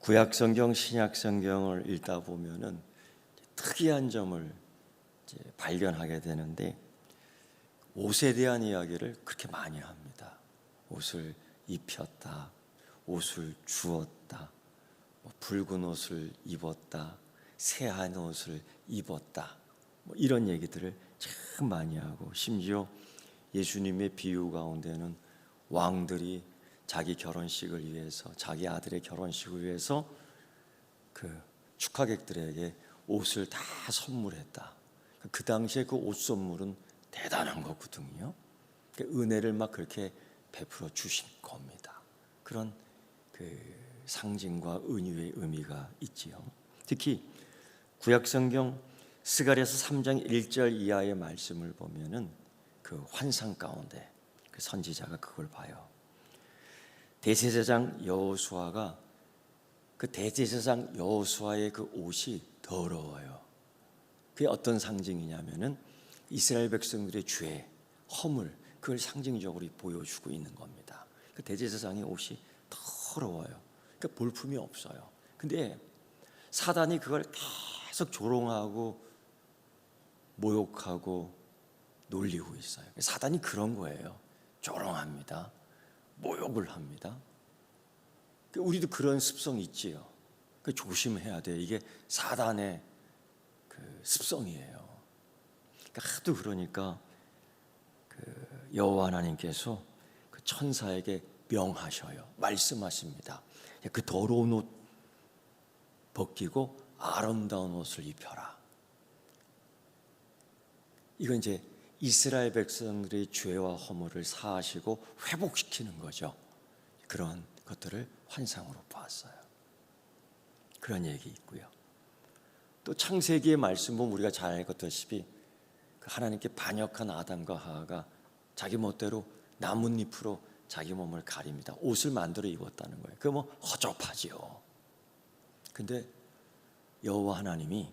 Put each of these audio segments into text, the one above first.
구약 성경, 신약 성경을 읽다 보면은 특이한 점을 발견하게 되는데 옷에 대한 이야기를 그렇게 많이 합니다. 옷을 입혔다, 옷을 주었다, 붉은 옷을 입었다, 새한 옷을 입었다, 이런 얘기들을 참 많이 하고, 심지어 예수님의 비유 가운데는 왕들이 자기 결혼식을 위해서, 자기 아들의 결혼식을 위해서 그 축하객들에게 옷을 다 선물했다. 그 당시에 그 옷 선물은 대단한 거거든요. 은혜를 막 그렇게 베풀어 주신 겁니다. 그런 그 상징과 은유의 의미가 있지요. 특히 구약성경 스가랴서 3장 1절 이하의 말씀을 보면은 그 환상 가운데 그 선지자가 그걸 봐요. 대제사장 여호수아가 그 대제사장 여호수아의 그 옷이 더러워요. 그게 어떤 상징이냐면은 이스라엘 백성들의 죄, 허물, 그걸 상징적으로 보여주고 있는 겁니다. 그 대제사장의 옷이 더러워요. 그러니까 볼품이 없어요. 근데 사단이 그걸 계속 조롱하고 모욕하고 놀리고 있어요. 사단이 그런 거예요. 조롱합니다. 모욕을 합니다. 우리도 그런 습성이 있지요. 조심해야 돼요. 이게 사단의 그 습성이에요. 하도 그러니까 그 여호와 하나님께서 그 천사에게 명하셔요. 말씀하십니다. 그 더러운 옷 벗기고 아름다운 옷을 입혀라. 이건 이제 이스라엘 백성들의 죄와 허물을 사하시고 회복시키는 거죠. 그런 것들을 환상으로 봤어요. 그런 얘기 있고요. 또 창세기의 말씀 보면 우리가 잘 알다시피 하나님께 반역한 아담과 하와가 자기 멋대로 나뭇잎으로 자기 몸을 가립니다. 옷을 만들어 입었다는 거예요. 그게 허접하지요. 근데 여호와 하나님이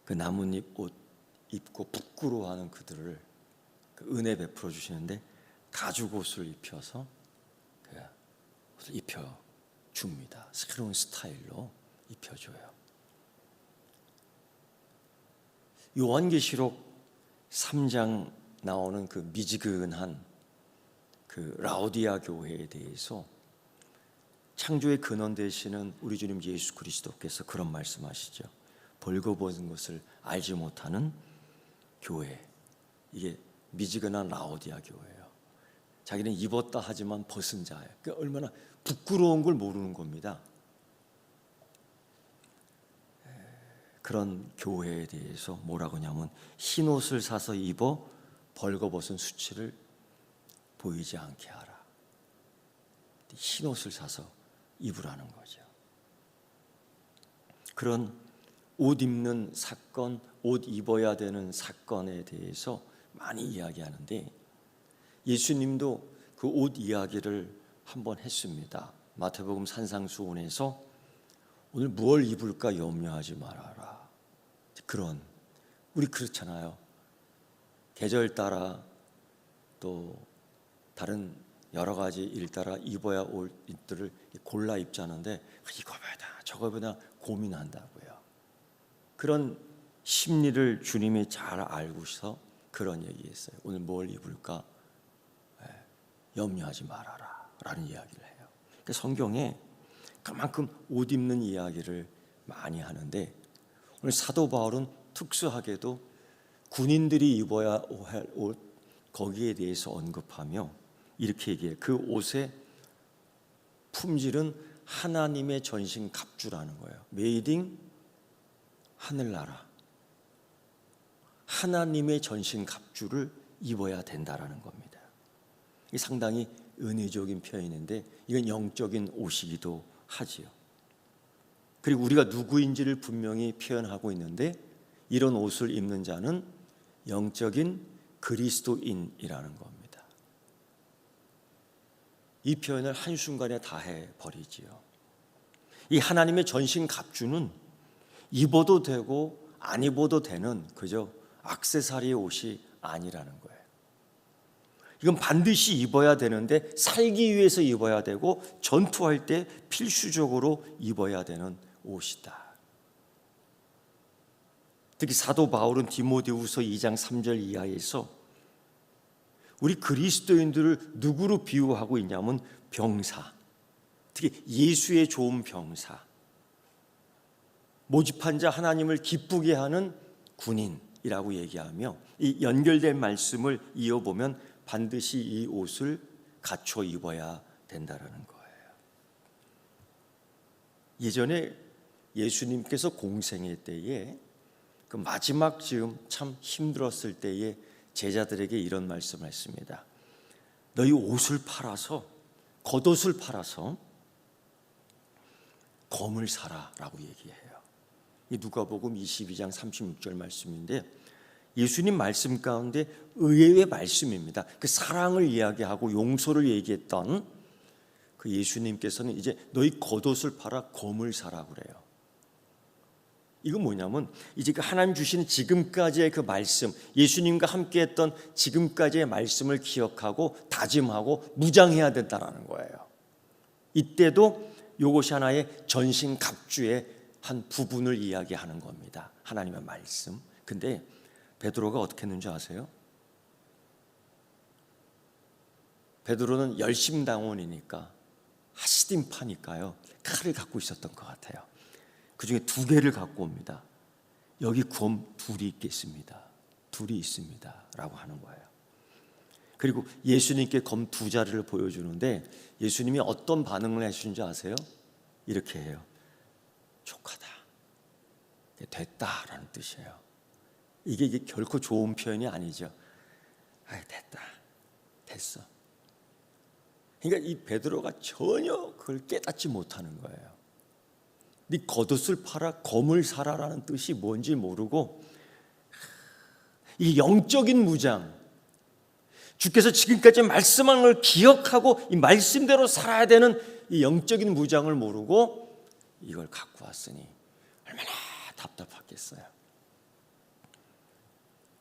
그 나뭇잎 옷 입고 부끄러워하는 그들을 그 은혜 베풀어 주시는데 가죽 옷을 입혀서 그 옷을 입혀 줍니다. 새로운 스타일로 입혀줘요. 요한계시록 3장 나오는 그 미지근한 그 라오디아 교회에 대해서 창조의 근원 되시는 우리 주님 예수 그리스도께서 그런 말씀하시죠. 벌거벗은 것을 알지 못하는 교회, 이게 미지근한 라오디아 교회예요. 자기는 입었다 하지만 벗은 자예요. 그러니까 얼마나 부끄러운 걸 모르는 겁니다. 그런 교회에 대해서 뭐라고 하냐면 흰 옷을 사서 입어 벌거벗은 수치를 보이지 않게 하라. 흰 옷을 사서 입으라는 거죠. 그런 옷 입는 사건, 옷 입어야 되는 사건에 대해서 많이 이야기하는데 예수님도 그 옷 이야기를 한번 했습니다. 마태복음 산상수훈에서 오늘 무엇을 입을까 염려하지 말아라. 그런, 우리 그렇잖아요. 계절 따라 또 다른 여러 가지 일 따라 입어야 올 옷들을 골라 입자는데 이거보다 저거보다 고민한다고요. 그런 심리를 주님이 잘 알고서 그런 얘기했어요. 오늘 뭘 입을까 염려하지 말아라 라는 이야기를 해요. 그러니까 성경에 그만큼 옷 입는 이야기를 많이 하는데 오늘 사도 바울은 특수하게도 군인들이 입어야 할 옷 거기에 대해서 언급하며 이렇게 얘기해요. 그 옷의 품질은 하나님의 전신 갑주라는 거예요. Made in 하늘나라, 하나님의 전신 갑주를 입어야 된다라는 겁니다. 이게 상당히 은혜적인 표현인데 이건 영적인 옷이기도 하지요. 그리고 우리가 누구인지를 분명히 표현하고 있는데 이런 옷을 입는 자는 영적인 그리스도인이라는 겁니다. 이 표현을 한순간에 다 해버리지요. 이 하나님의 전신 갑주는 입어도 되고 안 입어도 되는 그저 액세서리의 옷이 아니라는 거예요. 이건 반드시 입어야 되는데 살기 위해서 입어야 되고 전투할 때 필수적으로 입어야 되는 옷이다. 특히 사도 바울은 디모데후서 2장 3절 이하에서 우리 그리스도인들을 누구로 비유하고 있냐면 병사, 특히 예수의 좋은 병사, 모집한 자 하나님을 기쁘게 하는 군인이라고 얘기하며 이 연결된 말씀을 이어보면 반드시 이 옷을 갖춰 입어야 된다라는 거예요. 예전에 예수님께서 공생의 때에 그 마지막 지금 참 힘들었을 때에 제자들에게 이런 말씀을 했습니다. 너희 옷을 팔아서, 겉옷을 팔아서 검을 사라라고 얘기해요. 이 누가복음 22장 36절 말씀인데 예수님 말씀 가운데 의외의 말씀입니다. 그 사랑을 이야기하고 용서를 얘기했던 그 예수님께서는 이제 너희 겉옷을 팔아 검을 사라 그래요. 이건 뭐냐면 이제 그 하나님 주신 지금까지의 그 말씀, 예수님과 함께했던 지금까지의 말씀을 기억하고 다짐하고 무장해야 된다는 거예요. 이때도 이것이 하나의 전신갑주의 한 부분을 이야기하는 겁니다. 하나님의 말씀. 근데 베드로가 어떻게 했는지 아세요? 베드로는 열심당원이니까 하시딤파니까요, 칼을 갖고 있었던 것 같아요. 그 중에 2개를 갖고 옵니다. 여기 검 둘이 있겠습니다. 둘이 있습니다 라고 하는 거예요. 그리고 예수님께 검 2자리를 보여주는데 예수님이 어떤 반응을 해주는지 아세요? 이렇게 해요. 족하다, 됐다라는 뜻이에요. 이게 결코 좋은 표현이 아니죠. 됐다, 됐어. 그러니까 이 베드로가 전혀 그걸 깨닫지 못하는 거예요. 네 겉옷을 팔아 검을 사라라는 뜻이 뭔지 모르고 이 영적인 무장, 주께서 지금까지 말씀한 걸 기억하고 이 말씀대로 살아야 되는 이 영적인 무장을 모르고 이걸 갖고 왔으니 얼마나 답답하겠어요.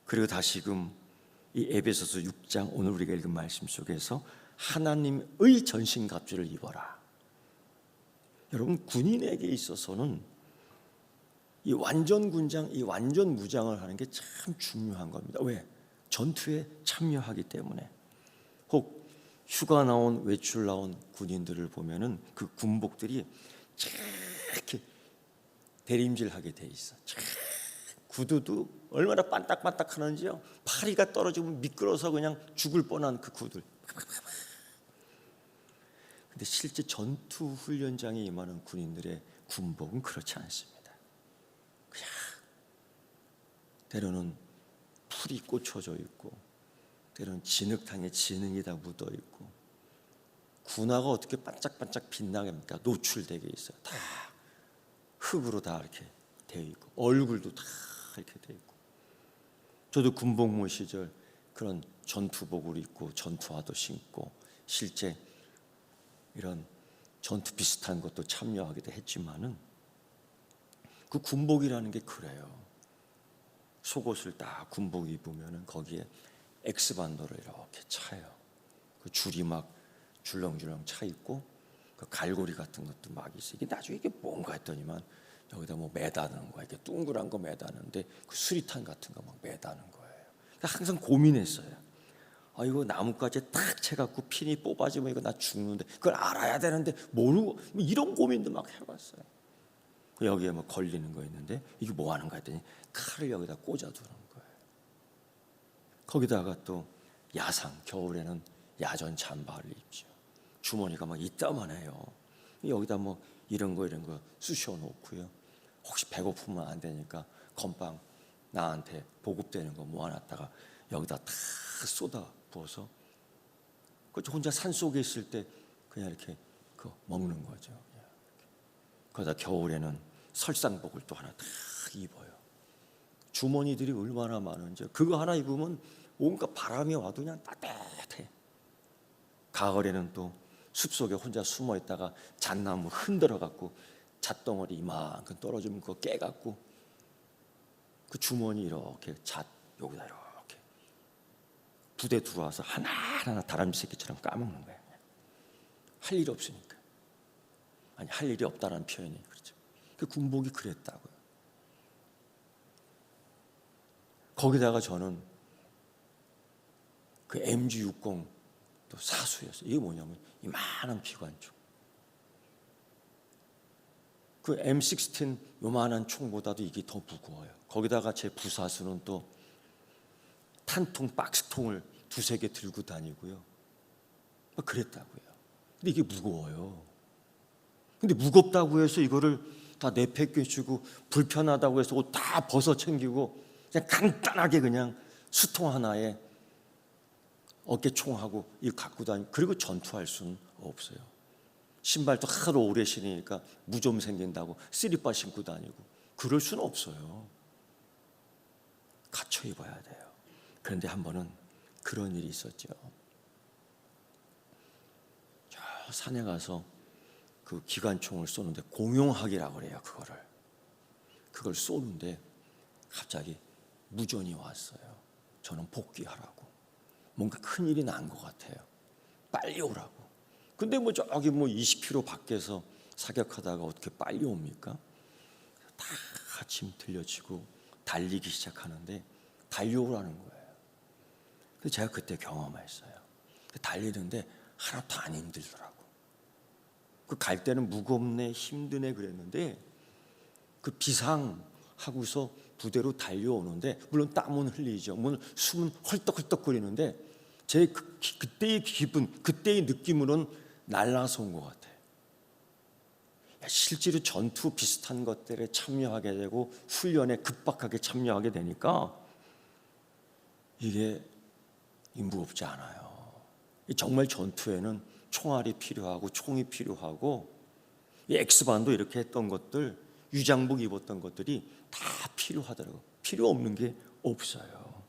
그리고 다시금 이 에베소서 6장 오늘 우리가 읽은 말씀 속에서 하나님의 전신갑주를 입어라. 여러분, 군인에게 있어서는 이 완전 군장, 이 완전 무장을 하는 게 참 중요한 겁니다. 왜? 전투에 참여하기 때문에. 혹 휴가 나온, 외출 나온 군인들을 보면은 그 군복들이 이렇게 대림질하게 돼 있어. 구두도 얼마나 반딱반딱하는지요. 파리가 떨어지면 미끄러서 그냥 죽을 뻔한 그 구두. 근데 실제 전투 훈련장에 임하는 군인들의 군복은 그렇지 않습니다. 그냥 때로는 풀이 꽂혀져 있고, 때로는 진흙탕에 진흙이 다 묻어 있고, 군화가 어떻게 반짝반짝 빛나게 합니까? 노출되게 있어요. 다 흙으로 다 이렇게 되어 있고, 얼굴도 다 이렇게 되어 있고. 저도 군복무 시절 그런 전투복을 입고 전투화도 신고 실제 이런 전투 비슷한 것도 참여하기도 했지만은 그 군복이라는 게 그래요. 속옷을 딱 군복 입으면은 거기에 X반도를 이렇게 차요. 그 줄이 막 줄렁줄렁 차 있고 그 갈고리 같은 것도 막 있어요. 이게 나중에 이게 뭔가 했더니만 여기다 뭐 매다는 거야. 이렇게 둥그란 거 매다는데 그 수리탄 같은 거 막 매다는 거예요. 그러니까 항상 고민했어요. 이거 나뭇가지에 딱 채갖고 핀이 뽑아지면 이거 나 죽는데 그걸 알아야 되는데 모르고 뭐 이런 고민도 막 해봤어요. 여기에 뭐 걸리는 거 있는데 이게 뭐 하는 거 했더니 칼을 여기다 꽂아두는 거예요. 거기다가 또 야상, 겨울에는 야전 잠바를 입죠. 주머니가 막 이따만해요. 여기다 뭐 이런 거 쑤셔 놓고요. 혹시 배고프면 안 되니까 건빵 나한테 보급되는 거 모아놨다가 여기다 다 쏟아 부어서 그 혼자 산 속에 있을 때 그냥 이렇게 그 먹는 거죠. 그러다 겨울에는 설상복을 또 하나 딱 입어요. 주머니들이 얼마나 많은지 그거 하나 입으면 온갖 바람이 와도 그냥 따뜻해. 가을에는 또 숲속에 혼자 숨어 있다가 잣나무 흔들어 갖고 잣덩어리 이만큼 떨어지면 그거 깨 갖고 그 주머니 이렇게 잣 여기다 이렇게 부대 들어와서 하나하나 다람쥐 새끼처럼 까먹는 거예요. 할 일이 없으니까. 아니, 할 일이 없다라는 표현이 그렇죠. 그 군복이 그랬다고요. 거기다가 저는 그 MG60 또 사수였어요. 이게 뭐냐면 이만한 기관총. 그 M16 요만한 총보다도 이게 더 무거워요. 거기다가 제 부사수는 또 탄통 박스통을 2-3개 들고 다니고요. 그랬다고요. 근데 이게 무거워요. 근데 무겁다고 해서 이거를 다 내팽개치고 불편하다고 해서 옷 다 벗어 챙기고 그냥 간단하게 그냥 수통 하나에 어깨총하고 이거 갖고 다니고 그리고 전투할 수는 없어요. 신발도 하루 오래 신으니까 무좀 생긴다고 쓰리빠 신고 다니고 그럴 수는 없어요. 갖춰 입어야 돼요. 그런데 한 번은 그런 일이 있었죠. 저 산에 가서 그 기관총을 쏘는데 공용학이라고 그래요. 그걸 쏘는데 갑자기 무전이 왔어요. 저는 복귀하라고. 뭔가 큰일이 난 것 같아요. 빨리 오라고. 근데 저기 20km 밖에서 사격하다가 어떻게 빨리 옵니까? 다 아침 들려치고 달리기 시작하는데 달려오라는 거예요. 그래서 제가 그때 경험했어요. 달리는데 하나도 안 힘들더라고. 그 갈 때는 무겁네 힘드네 그랬는데 그 비상하고서 부대로 달려오는데 물론 땀은 흘리죠. 물론 숨은 헐떡헐떡거리는데 제 그때의 기분, 그때의 느낌으로는 날라서 온 것 같아요. 실제로 전투 비슷한 것들에 참여하게 되고 훈련에 급박하게 참여하게 되니까 이게 무겁지 않아요. 정말 전투에는 총알이 필요하고 총이 필요하고 이 엑스반도 이렇게 했던 것들, 유장복 입었던 것들이 다 필요하더라고요. 필요 없는 게 없어요.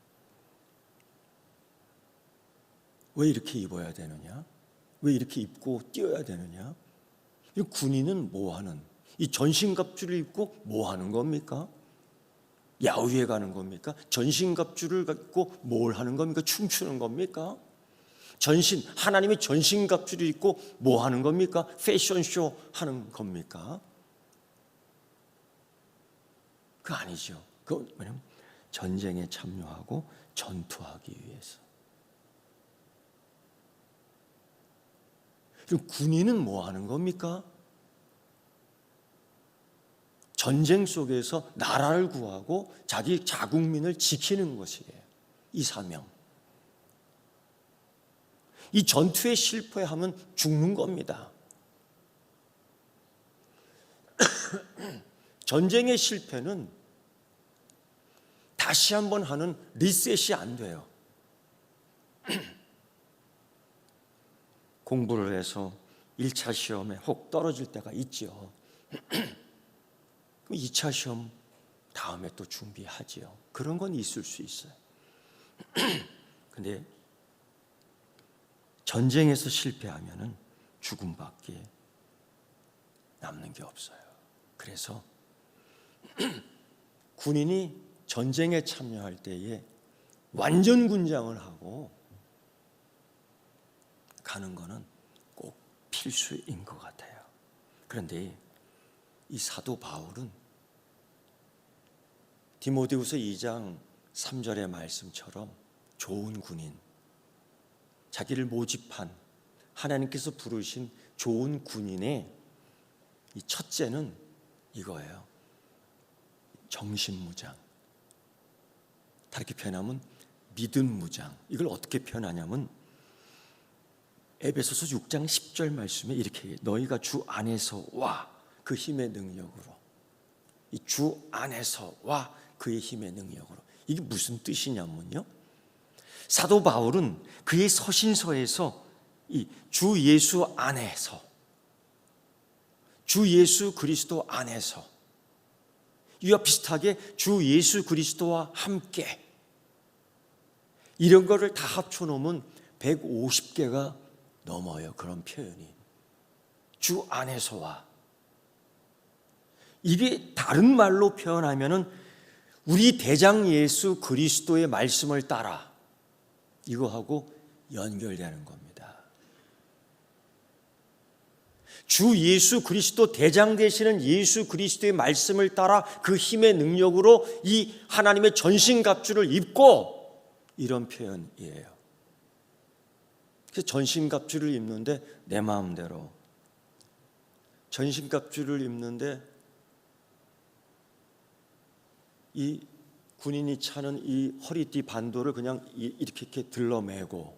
왜 이렇게 입어야 되느냐? 왜 이렇게 입고 뛰어야 되느냐? 이 군인은 뭐 하는? 이 전신갑주를 입고 뭐 하는 겁니까? 야유회 가는 겁니까? 전신갑주를 입고 뭘 하는 겁니까? 춤추는 겁니까? 하나님의 전신갑주를 입고 뭐 하는 겁니까? 패션쇼 하는 겁니까? 그거 아니죠. 그건 뭐냐면 전쟁에 참여하고 전투하기 위해서. 그럼 군인은 뭐 하는 겁니까? 전쟁 속에서 나라를 구하고 자기 자국민을 지키는 것이에요. 이 사명. 이 전투에 실패하면 죽는 겁니다. 전쟁의 실패는 다시 한번 하는 리셋이 안 돼요. 공부를 해서 1차 시험에 혹 떨어질 때가 있죠. 2차 시험 다음에 또 준비하지요. 그런 건 있을 수 있어요. 근데 전쟁에서 실패하면은 죽음밖에 남는 게 없어요. 그래서 군인이 전쟁에 참여할 때에 완전 군장을 하고 가는 거는 꼭 필수인 것 같아요. 그런데 이 사도 바울은 디모데후서 2장 3절의 말씀처럼 좋은 군인, 자기를 모집한 하나님께서 부르신 좋은 군인의 이 첫째는 이거예요. 정신무장. 다르게 표현하면 믿음 무장. 이걸 어떻게 표현하냐면 에베소서 6장 10절 말씀에 이렇게 너희가 주 안에서와 그 힘의 능력으로, 이 주 안에서와 그의 힘의 능력으로. 이게 무슨 뜻이냐면요, 사도 바울은 그의 서신서에서 이 주 예수 안에서, 주 예수 그리스도 안에서, 이와 비슷하게 주 예수 그리스도와 함께, 이런 거를 다 합쳐놓으면 150개가 넘어요. 그런 표현이. 주 안에서와. 이게 다른 말로 표현하면은 우리 대장 예수 그리스도의 말씀을 따라 이거하고 연결되는 겁니다. 주 예수 그리스도, 대장 되시는 예수 그리스도의 말씀을 따라 그 힘의 능력으로 이 하나님의 전신갑주를 입고, 이런 표현이에요. 그래서 전신갑주를 입는데 내 마음대로, 전신갑주를 입는데 이 군인이 차는 이 허리띠 반도를 그냥 이렇게 들러매고,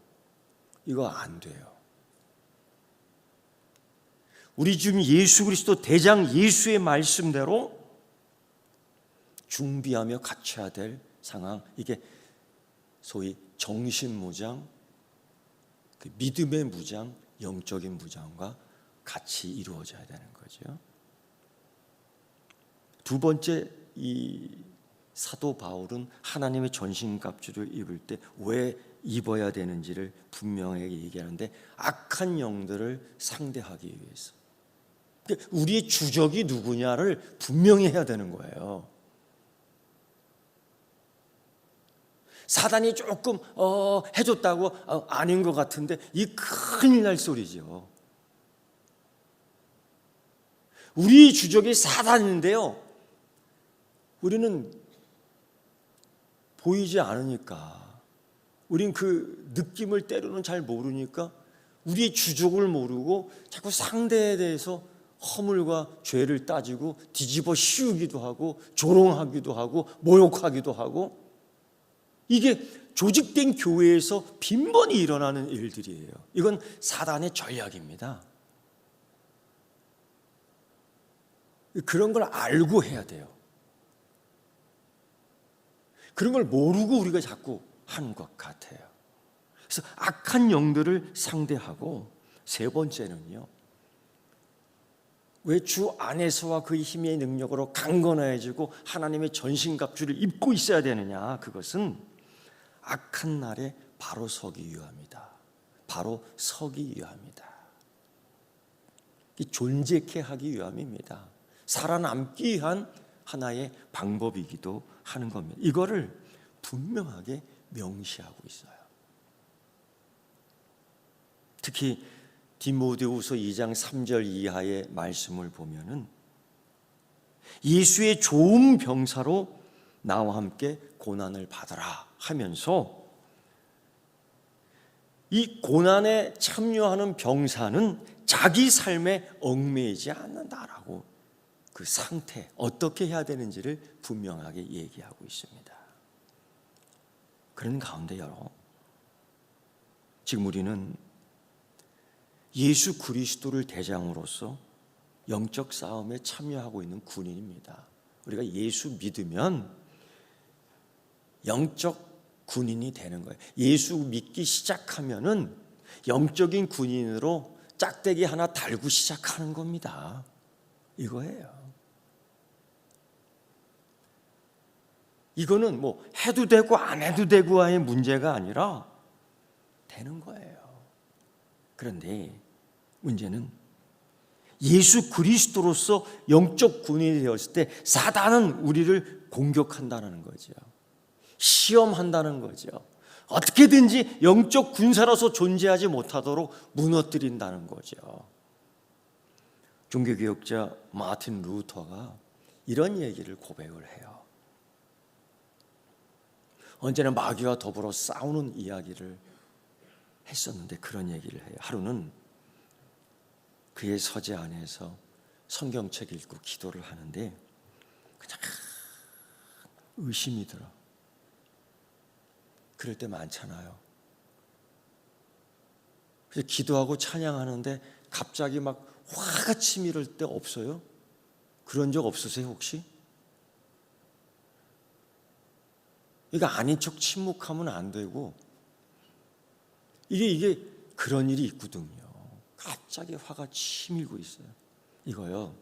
이거 안 돼요. 우리 주 예수 그리스도 대장 예수의 말씀대로 준비하며 갖춰야 될 상황, 이게 소위 정신무장, 그 믿음의 무장, 영적인 무장과 같이 이루어져야 되는 거죠. 두 번째, 이 사도 바울은 하나님의 전신갑주를 입을 때 왜 입어야 되는지를 분명하게 얘기하는데, 악한 영들을 상대하기 위해서. 우리의 주적이 누구냐를 분명히 해야 되는 거예요. 사단이 조금 해줬다고 아닌 것 같은데 이 큰일 날 소리죠. 우리 주적이 사단인데요, 우리는 보이지 않으니까, 우린 그 느낌을 때로는 잘 모르니까 우리의 주적을 모르고 자꾸 상대에 대해서 허물과 죄를 따지고 뒤집어 씌우기도 하고 조롱하기도 하고 모욕하기도 하고, 이게 조직된 교회에서 빈번히 일어나는 일들이에요. 이건 사단의 전략입니다. 그런 걸 알고 해야 돼요. 그런 걸 모르고 우리가 자꾸 하는 것 같아요. 그래서 악한 영들을 상대하고, 세 번째는요, 왜 주 안에서와 그의 힘의 능력으로 강건해지고 하나님의 전신갑주를 입고 있어야 되느냐? 그것은 악한 날에 바로 서기 위함이다. 바로 서기 위함이다. 존재케 하기 위함입니다. 살아남기 위한 하나의 방법이기도 하는 겁니다. 이거를 분명하게 명시하고 있어요. 특히 디모데후서 2장 3절 이하의 말씀을 보면은, 예수의 좋은 병사로 나와 함께 고난을 받으라 하면서, 이 고난에 참여하는 병사는 자기 삶에 얽매이지 않는다라고, 그 상태, 어떻게 해야 되는지를 분명하게 얘기하고 있습니다. 그런 가운데요, 지금 우리는 예수 그리스도를 대장으로서 영적 싸움에 참여하고 있는 군인입니다. 우리가 예수 믿으면 영적 군인이 되는 거예요. 예수 믿기 시작하면은 영적인 군인으로 짝대기 하나 달고 시작하는 겁니다. 이거예요. 이거는 뭐 해도 되고 안 해도 되고의 문제가 아니라 되는 거예요. 그런데 문제는 예수 그리스도로서 영적 군인이 되었을 때 사단은 우리를 공격한다는 거죠. 시험한다는 거죠. 어떻게든지 영적 군사로서 존재하지 못하도록 무너뜨린다는 거죠. 종교개혁자 마틴 루터가 이런 얘기를 고백을 해요. 언제나 마귀와 더불어 싸우는 이야기를 했었는데 그런 얘기를 해요. 하루는 그의 서재 안에서 성경책 읽고 기도를 하는데 그냥 의심이 들어. 그럴 때 많잖아요. 그래서 기도하고 찬양하는데 갑자기 막 화가 치밀을 때 없어요? 그런 적 없으세요 혹시? 이거 아닌 척 침묵하면 안 되고, 이게 그런 일이 있거든요. 갑자기 화가 치밀고 있어요. 이거요,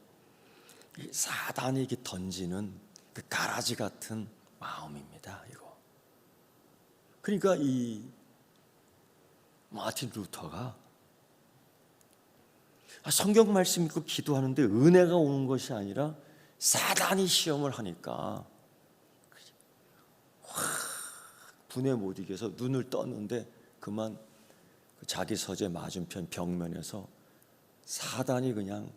사단에게 던지는 그 가라지 같은 마음입니다. 이거. 그러니까 이 마틴 루터가 성경 말씀 읽고 기도하는데 은혜가 오는 것이 아니라 사단이 시험을 하니까 확 분에 못 이겨서 눈을 떴는데 그만 자기 서재 맞은편 벽면에서 사단이 그냥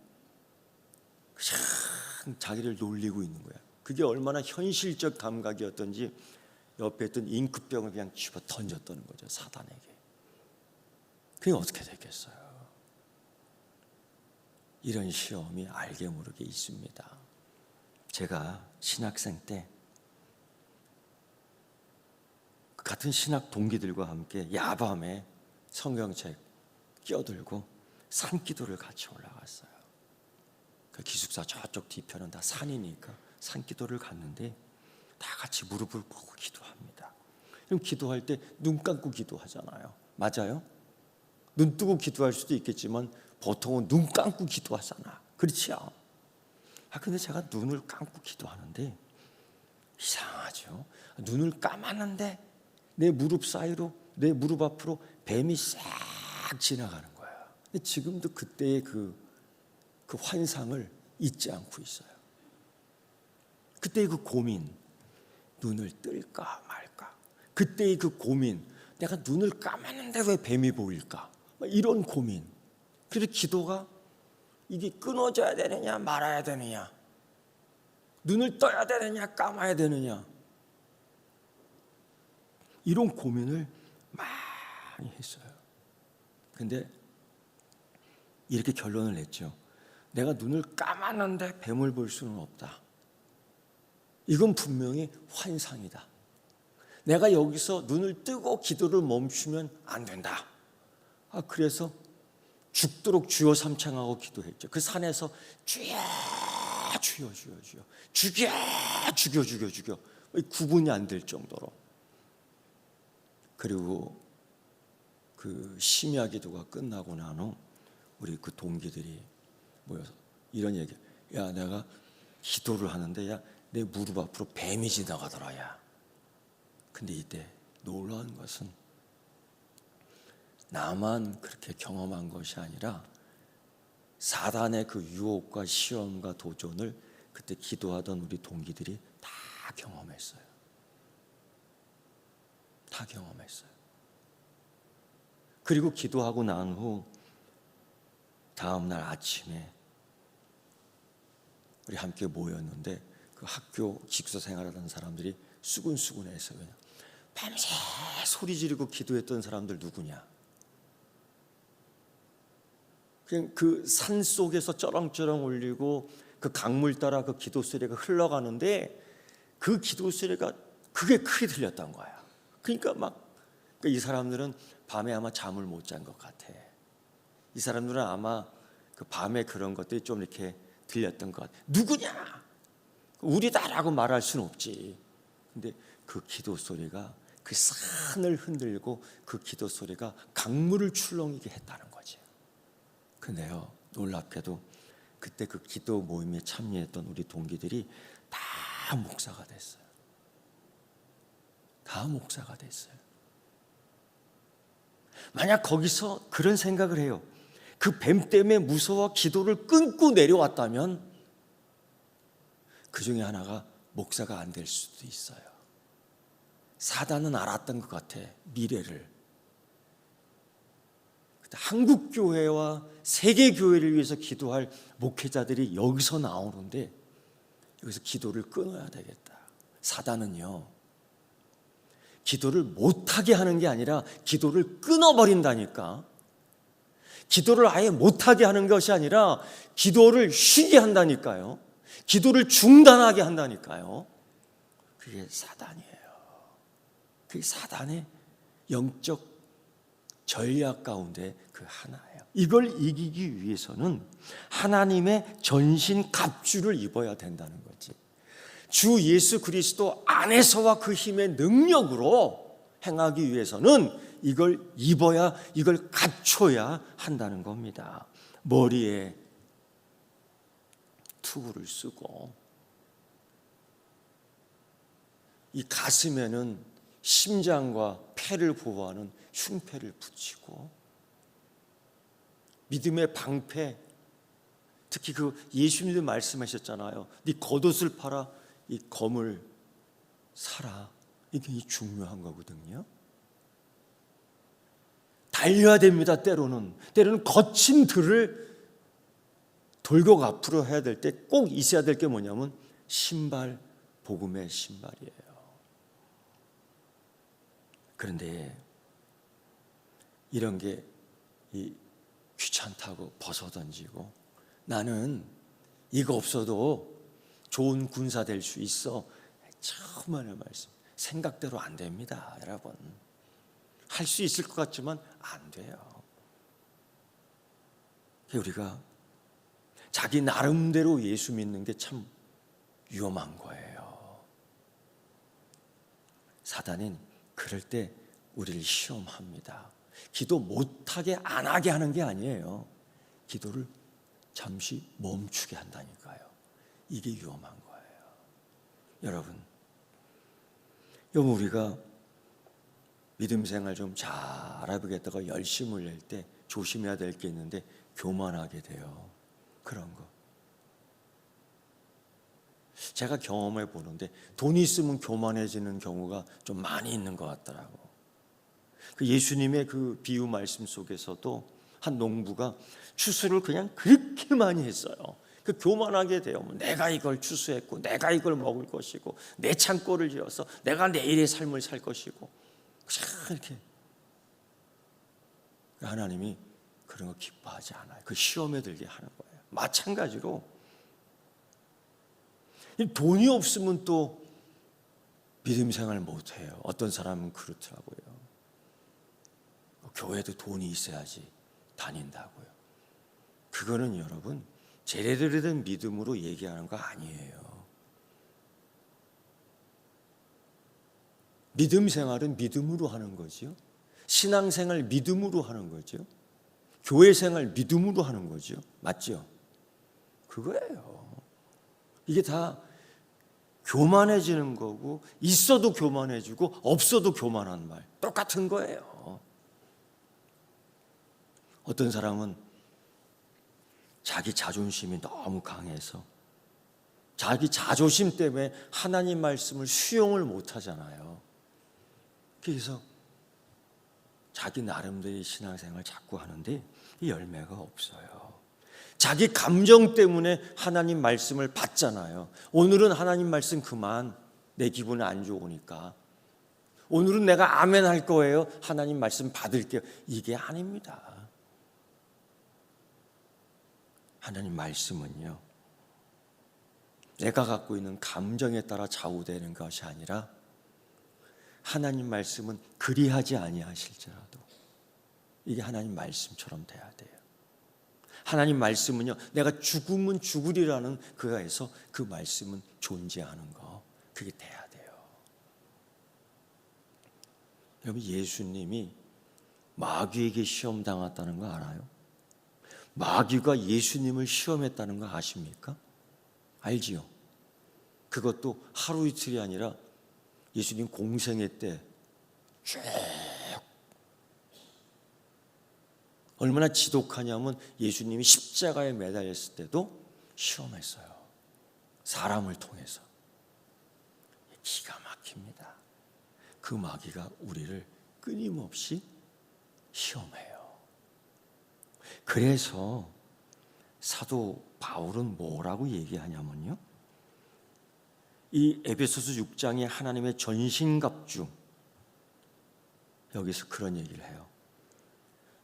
자기를 놀리고 있는 거야. 그게 얼마나 현실적 감각이었던지 옆에 있던 잉크병을 그냥 집어 던졌다는 거죠, 사단에게. 그게 어떻게 됐겠어요? 이런 시험이 알게 모르게 있습니다. 제가 신학생 때 같은 신학 동기들과 함께 야밤에 성경책 끼어들고 산기도를 같이 올라갔어요. 그 기숙사 저쪽 뒤편은 다 산이니까 산기도를 갔는데 다 같이 무릎을 꿇고 기도합니다. 그럼 기도할 때 눈 감고 기도하잖아요. 맞아요? 눈 뜨고 기도할 수도 있겠지만 보통은 눈 감고 기도하잖아. 그렇지요? 근데 제가 눈을 감고 기도하는데 이상하죠. 눈을 감았는데 내 무릎 사이로, 내 무릎 앞으로 뱀이 싹 지나가는 거야. 근데 지금도 그때의 그 환상을 잊지 않고 있어요. 그때의 그 고민, 눈을 뜰까 말까. 그때의 그 고민, 내가 눈을 감았는데 왜 뱀이 보일까? 이런 고민. 그래서 기도가 이게 끊어져야 되느냐 말아야 되느냐, 눈을 떠야 되느냐 감아야 되느냐, 이런 고민을 많이 했어요. 근데 이렇게 결론을 냈죠. 내가 눈을 감았는데 뱀을 볼 수는 없다. 이건 분명히 환상이다. 내가 여기서 눈을 뜨고 기도를 멈추면 안 된다. 그래서 죽도록 주여 삼창하고 기도했죠. 그 산에서 주여 주여 주여 주여 죽여 죽여 죽여 죽여 구분이 안 될 정도로. 그리고 그 심야 기도가 끝나고 난 후 우리 그 동기들이 모여서 이런 얘기, 야 내가 기도를 하는데 야 내 무릎 앞으로 뱀이 지나가더라. 야 근데 이때 놀라운 것은 나만 그렇게 경험한 것이 아니라 사단의 그 유혹과 시험과 도전을 그때 기도하던 우리 동기들이 다 경험했어요. 다 경험했어요. 그리고 기도하고 난 후 다음 날 아침에 우리 함께 모였는데 그 학교 기숙사 생활하던 사람들이 수군수군해서 그냥 밤새 소리 지르고 기도했던 사람들 누구냐? 그냥 그 산 속에서 쩌렁쩌렁 울리고 그 강물 따라 그 기도 소리가 흘러가는데 그 기도 소리가 그게 크게 들렸던 거야. 그러니까 막 이 사람들은 밤에 아마 잠을 못 잔 것 같아. 이 사람들은 아마 그 밤에 그런 것들이 좀 이렇게 들렸던 것 같아. 누구냐? 우리다라고 말할 수는 없지. 근데 그 기도 소리가 그 산을 흔들고 그 기도 소리가 강물을 출렁이게 했다는 거지. 근데요, 놀랍게도 그때 그 기도 모임에 참여했던 우리 동기들이 다 목사가 됐어요. 다 목사가 됐어요. 만약 거기서 그런 생각을 해요. 그 뱀 때문에 무서워 기도를 끊고 내려왔다면 그 중에 하나가 목사가 안 될 수도 있어요. 사단은 알았던 것 같아, 미래를. 한국 교회와 세계 교회를 위해서 기도할 목회자들이 여기서 나오는데 여기서 기도를 끊어야 되겠다. 사단은요, 기도를 못하게 하는 게 아니라 기도를 끊어버린다니까. 기도를 아예 못하게 하는 것이 아니라 기도를 쉬게 한다니까요. 기도를 중단하게 한다니까요. 그게 사단이에요. 그게 사단의 영적 전략 가운데 그 하나예요. 이걸 이기기 위해서는 하나님의 전신 갑주를 입어야 된다는 거지. 주 예수 그리스도 안에서와 그 힘의 능력으로 행하기 위해서는 이걸 입어야, 이걸 갖춰야 한다는 겁니다. 머리에 투구를 쓰고 이 가슴에는 심장과 폐를 보호하는 흉패를 붙이고 믿음의 방패, 특히 그 예수님도 말씀하셨잖아요. 네 겉옷을 팔아 이 검을 사라. 이게 중요한 거거든요. 달려야 됩니다. 때로는 거친 들을 돌고 앞으로 해야 될 때 꼭 있어야 될 게 뭐냐면 신발, 복음의 신발이에요. 그런데 이런 게 귀찮다고 벗어던지고 나는 이거 없어도 좋은 군사 될 수 있어. 처음에는 말씀 생각대로 안 됩니다. 여러분 할 수 있을 것 같지만 안 돼요. 우리가 자기 나름대로 예수 믿는 게 참 위험한 거예요. 사단은 그럴 때 우리를 시험합니다. 기도 못하게 안 하게 하는 게 아니에요. 기도를 잠시 멈추게 한다니까요. 이게 위험한 거예요. 여러분 우리가 믿음 생활 좀 잘해보겠다고 열심을 낼 때 조심해야 될 게 있는데 교만하게 돼요. 그런 거 제가 경험해 보는데 돈이 있으면 교만해지는 경우가 좀 많이 있는 것 같더라고. 그 예수님의 그 비유 말씀 속에서도 한 농부가 추수를 그냥 그렇게 많이 했어요. 그 교만하게 돼요. 내가 이걸 추수했고 내가 이걸 먹을 것이고 내 창고를 지어서 내가 내일의 삶을 살 것이고 이렇게 하나님이 그런 거 기뻐하지 않아요. 그 시험에 들게 하는 거예요. 마찬가지로 돈이 없으면 또 믿음 생활 못해요. 어떤 사람은 그렇더라고요. 교회도 돈이 있어야지 다닌다고요. 그거는 여러분 제대로 된 믿음으로 얘기하는 거 아니에요. 믿음 생활은 믿음으로 하는 거죠. 신앙 생활 믿음으로 하는 거죠. 교회 생활 믿음으로 하는 거죠. 맞죠? 그거예요. 이게 다 교만해지는 거고 있어도 교만해지고 없어도 교만한 말 똑같은 거예요. 어떤 사람은 자기 자존심이 너무 강해서 자기 자존심 때문에 하나님 말씀을 수용을 못 하잖아요. 그래서 자기 나름대로의 신앙생활을 자꾸 하는데 이 열매가 없어요. 자기 감정 때문에 하나님 말씀을 받잖아요. 오늘은 하나님 말씀 그만, 내 기분이 안 좋으니까. 오늘은 내가 아멘 할 거예요. 하나님 말씀 받을게요. 이게 아닙니다. 하나님 말씀은요, 내가 갖고 있는 감정에 따라 좌우되는 것이 아니라 하나님 말씀은 그리하지 아니하실지라도 이게 하나님 말씀처럼 돼야 돼요. 하나님 말씀은요, 내가 죽으면 죽으리라는 그거에서 그 말씀은 존재하는 거, 그게 돼야 돼요. 여러분, 예수님이 마귀에게 시험 당했다는 거 알아요? 마귀가 예수님을 시험했다는 거 아십니까? 알지요? 그것도 하루 이틀이 아니라 예수님 공생애 때 쭉 얼마나 지독하냐면 예수님이 십자가에 매달렸을 때도 시험했어요. 사람을 통해서. 기가 막힙니다. 그 마귀가 우리를 끊임없이 시험해요. 그래서 사도 바울은 뭐라고 얘기하냐면요, 이 에베소서 6장의 하나님의 전신갑주, 여기서 그런 얘기를 해요.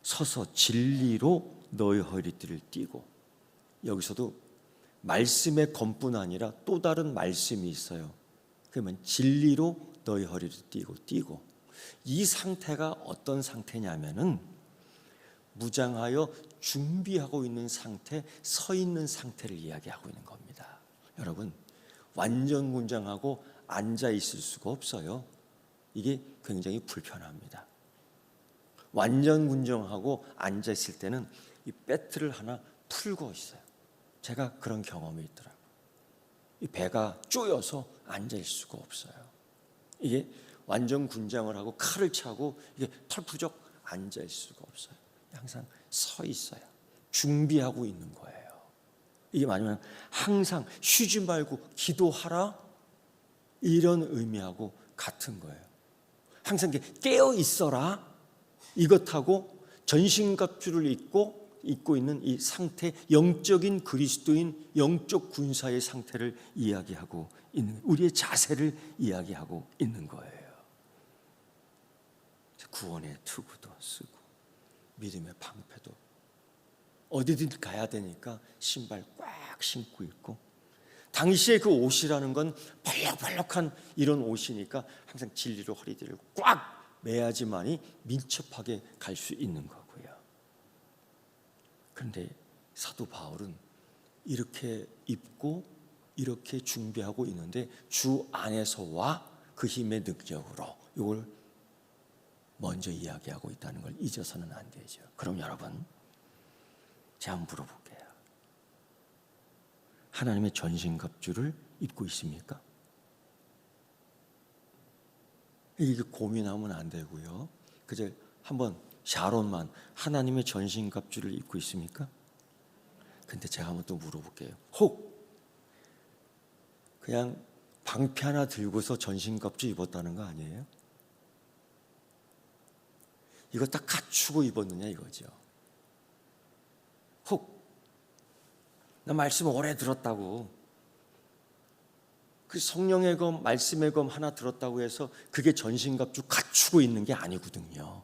서서 진리로 너의 허리띠를 띠고, 여기서도 말씀의 검뿐 아니라 또 다른 말씀이 있어요. 그러면 진리로 너의 허리를 띠고 이 상태가 어떤 상태냐면은 무장하여 준비하고 있는 상태, 서 있는 상태를 이야기하고 있는 겁니다. 여러분, 완전 군장하고 앉아 있을 수가 없어요. 이게 굉장히 불편합니다. 완전 군정하고 앉아 있을 때는 이 배트를 하나 풀고 있어요. 제가 그런 경험이 있더라고요. 이 배가 쪼여서 앉아 있을 수가 없어요. 이게 완전 군장을 하고 칼을 차고 이게 털푸적 앉아 있을 수가 없어요. 항상 서 있어요. 준비하고 있는 거예요. 이게 뭐냐면 항상 쉬지 말고 기도하라, 이런 의미하고 같은 거예요. 항상 깨어 있어라, 이것하고 전신갑주를 입고 있는 이 상태, 영적인 그리스도인 영적 군사의 상태를 이야기하고 있는, 우리의 자세를 이야기하고 있는 거예요. 구원의 투구도 쓰고 믿음의 방패도, 어디든 가야 되니까 신발 꽉 신고 있고, 당시에 그 옷이라는 건 벌럭벌럭한 이런 옷이니까 항상 진리로 허리띠를 꽉 매야지만이 민첩하게 갈 수 있는 거고요. 그런데 사도 바울은 이렇게 입고 이렇게 준비하고 있는데 주 안에서와 그 힘의 능력으로, 이걸 먼저 이야기하고 있다는 걸 잊어서는 안 되죠. 그럼 여러분, 제가 한번 물어볼게요. 하나님의 전신갑주를 입고 있습니까? 이게 고민하면 안 되고요. 그저 한번 샤론만 하나님의 전신갑주를 입고 있습니까? 근데 제가 한번 또 물어볼게요. 혹 그냥 방패 하나 들고서 전신갑주 입었다는 거 아니에요? 이거 딱 갖추고 입었느냐 이거죠. 혹 나 말씀 오래 들었다고, 그 성령의 검, 말씀의 검 하나 들었다고 해서 그게 전신갑주 갖추고 있는 게 아니거든요.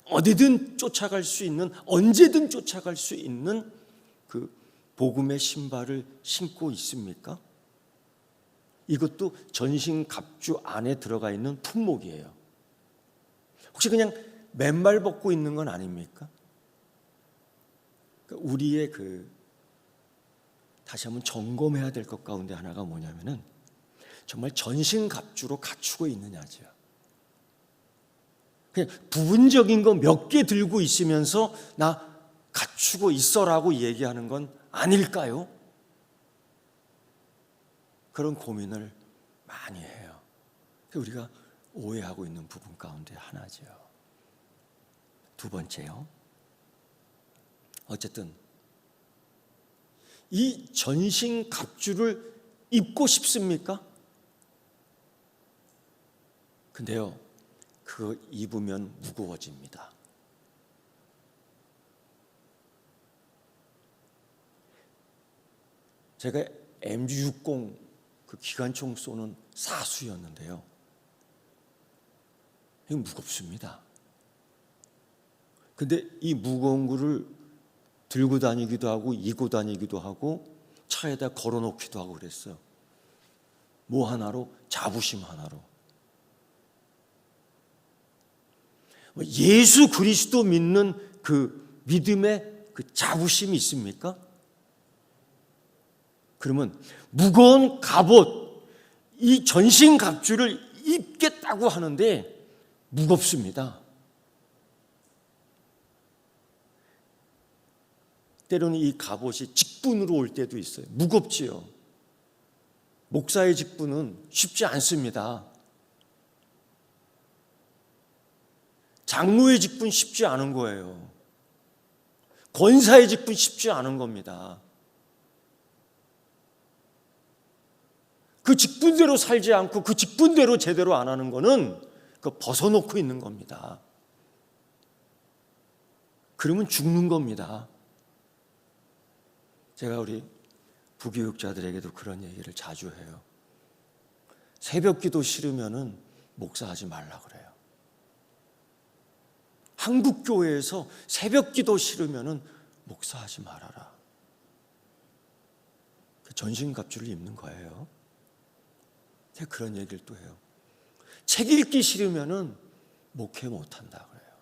어디든 쫓아갈 수 있는, 언제든 쫓아갈 수 있는 그 복음의 신발을 신고 있습니까? 이것도 전신갑주 안에 들어가 있는 품목이에요. 혹시 그냥 맨발 벗고 있는 건 아닙니까? 우리의 다시 한번 점검해야 될 것 가운데 하나가 뭐냐면은 정말 전신갑주로 갖추고 있느냐죠. 그냥 부분적인 거 몇 개 들고 있으면서 나 갖추고 있어라고 얘기하는 건 아닐까요? 그런 고민을 많이 해요. 우리가 오해하고 있는 부분 가운데 하나죠. 두 번째요. 어쨌든 이 전신갑주를 입고 싶습니까? 근데요, 그거 입으면 무거워집니다. 제가 MG60 그 기관총 쏘는 사수였는데요, 이거 무겁습니다. 근데 이 무거운 거를 들고 다니기도 하고 이고 다니기도 하고 차에다 걸어놓기도 하고 그랬어요. 뭐 하나로? 자부심 하나로. 예수 그리스도 믿는 그 믿음의 그 자부심이 있습니까? 그러면 무거운 갑옷, 이 전신갑주를 입겠다고 하는데 무겁습니다. 때로는 이 갑옷이 직분으로 올 때도 있어요. 무겁지요. 목사의 직분은 쉽지 않습니다. 장로의 직분 쉽지 않은 거예요. 권사의 직분 쉽지 않은 겁니다. 그 직분대로 살지 않고 그 직분대로 제대로 안 하는 거는 그 벗어놓고 있는 겁니다. 그러면 죽는 겁니다. 제가 우리 부교육자들에게도 그런 얘기를 자주 해요. 새벽 기도 싫으면은 목사하지 말라 그래요. 한국 교회에서 새벽 기도 싫으면은 목사하지 말아라. 전신갑주를 입는 거예요. 제가 그런 얘기를 또 해요. 책 읽기 싫으면은 목회 못 한다 그래요.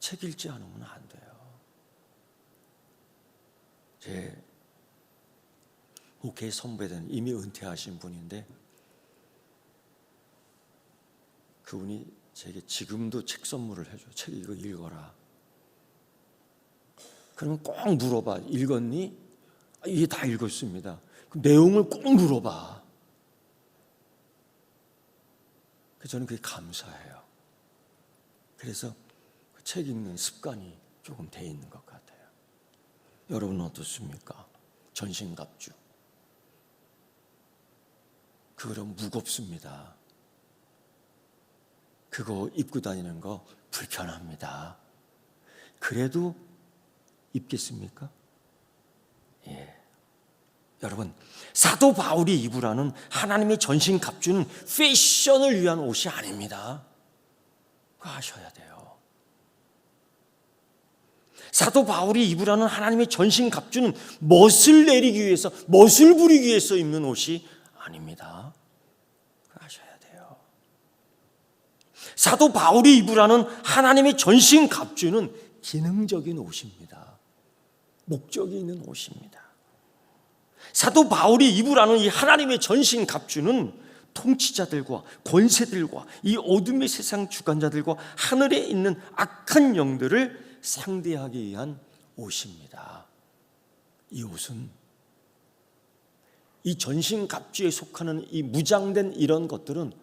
책 읽지 않으면 안 돼요. 제 목회 선배는 이미 은퇴하신 분인데 그분이 제게 지금도 책 선물을 해줘요. 책 이거 읽어라. 그러면 꼭 물어봐. 읽었니? 이게 다 읽었습니다. 그 내용을 꼭 물어봐. 그래서 저는 그게 감사해요. 그래서 그 책 읽는 습관이 조금 돼 있는 것 같아요. 여러분은 어떻습니까? 전신갑주. 그럼 무겁습니다. 그거 입고 다니는 거 불편합니다. 그래도 입겠습니까? 예. 여러분, 사도 바울이 입으라는 하나님의 전신 갑주는 패션을 위한 옷이 아닙니다. 그거 아셔야 돼요. 사도 바울이 입으라는 하나님의 전신 갑주는 멋을 내리기 위해서, 멋을 부리기 위해서 입는 옷이 아닙니다. 그거 아셔야 돼요. 사도 바울이 입으라는 하나님의 전신 갑주는 기능적인 옷입니다. 목적이 있는 옷입니다. 사도 바울이 입으라는 이 하나님의 전신 갑주는 통치자들과 권세들과 이 어둠의 세상 주관자들과 하늘에 있는 악한 영들을 상대하기 위한 옷입니다. 이 옷은 이 전신 갑주에 속하는 이 무장된 이런 것들은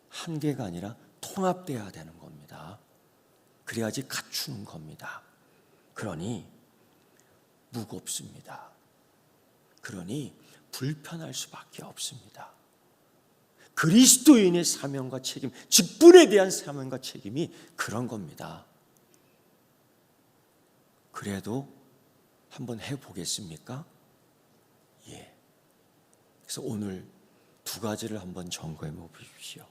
한 개가 아니라 통합돼야 되는 겁니다. 그래야지 갖추는 겁니다. 그러니 무겁습니다. 그러니 불편할 수밖에 없습니다. 그리스도인의 사명과 책임, 직분에 대한 사명과 책임이 그런 겁니다. 그래도 한번 해보겠습니까? 예. 그래서 오늘 두 가지를 한번 점검해 보십시오.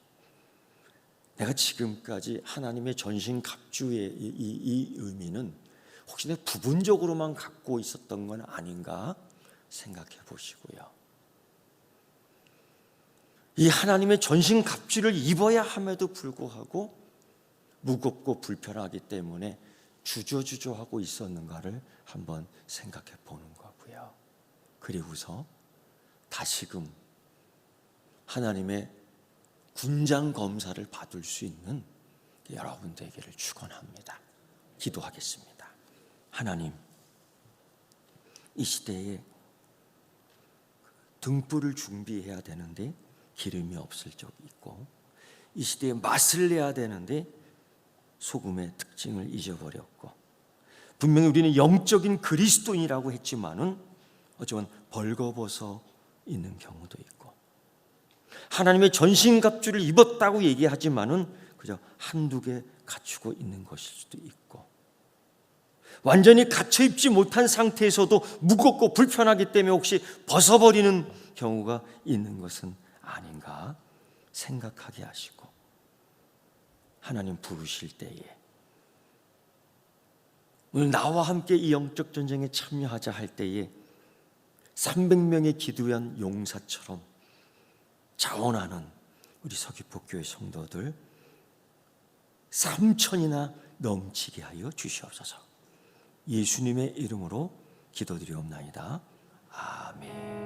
내가 지금까지 하나님의 전신 갑주의 이 의미는 혹시 내가 부분적으로만 갖고 있었던 건 아닌가 생각해 보시고요. 이 하나님의 전신 갑주를 입어야 함에도 불구하고 무겁고 불편하기 때문에 주저주저하고 있었는가를 한번 생각해 보는 거고요. 그리고서 다시금 하나님의 군장 검사를 받을 수 있는 여러분 되기를 축원합니다. 기도하겠습니다. 하나님, 이 시대에 등불을 준비해야 되는데 기름이 없을 적이 있고, 이 시대에 맛을 내야 되는데 소금의 특징을 잊어버렸고, 분명히 우리는 영적인 그리스도인이라고 했지만은 어쩌면 벌거벗어 있는 경우도 있고, 하나님의 전신갑주를 입었다고 얘기하지만은 그저 한두 개 갖추고 있는 것일 수도 있고, 완전히 갖춰 입지 못한 상태에서도 무겁고 불편하기 때문에 혹시 벗어버리는 경우가 있는 것은 아닌가 생각하게 하시고, 하나님 부르실 때에 오늘 나와 함께 이 영적 전쟁에 참여하자 할 때에 300명의 기도한 용사처럼 자원하는 우리 서귀포교회 성도들 3,000이나 넘치게 하여 주시옵소서. 예수님의 이름으로 기도드리옵나이다. 아멘.